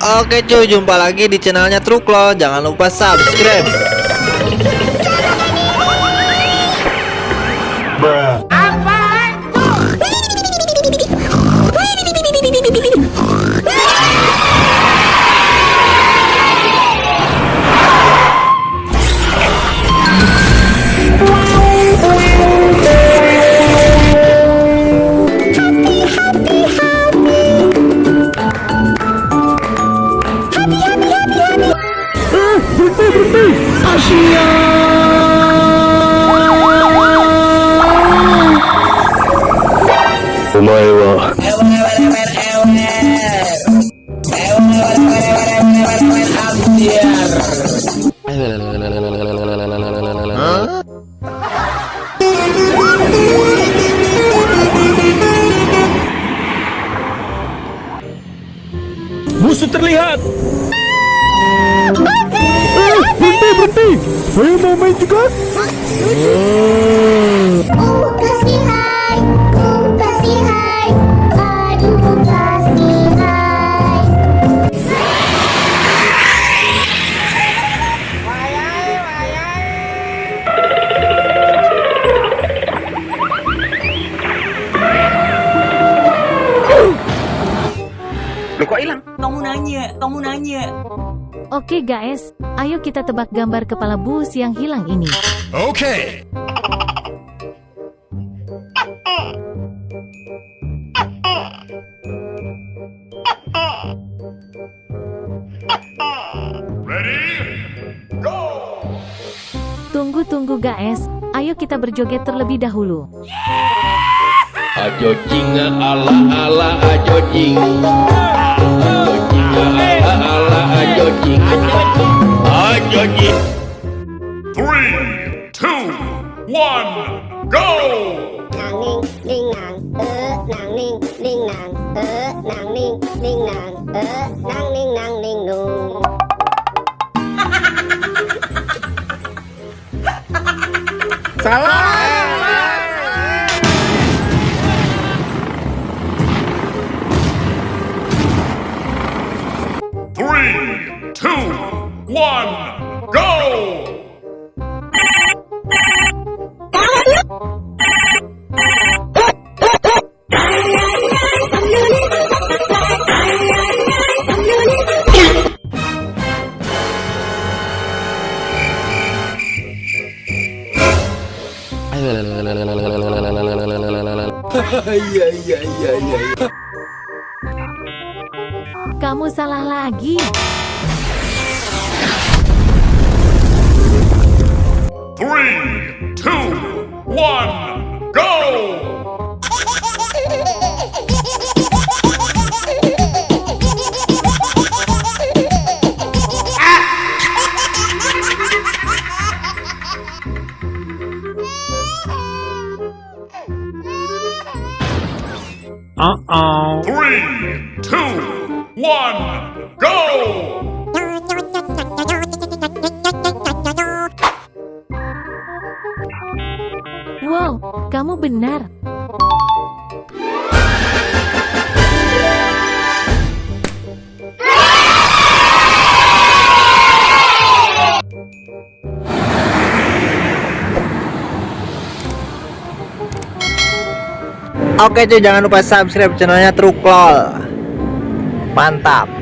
Oke cuy, jumpa lagi di channelnya Truklo. Jangan lupa subscribe. Musuh terlihat. Berhenti. Ayo mau main juga. Kasih hai, aduh kasih hai. Loh, kok hilang? Kamu nanya. Oke guys, ayo kita tebak gambar kepala bus yang hilang ini. Oke. Tunggu guys, ayo kita berjoget terlebih dahulu. Ajo jinga ala ajo jing. Ajo jinga ala ajo jing. Ajo jing. 3, 2, 1, go. Nang ning nang nang ning nang nang ning nang nang ning nung. Three, two, one, go! Kamu salah lagi. 3, 2, 1, go! Uh-oh. 3, 2, 1, go! Wow, kamu benar. Oke cuy, jangan lupa subscribe channelnya Truklo. Mantap.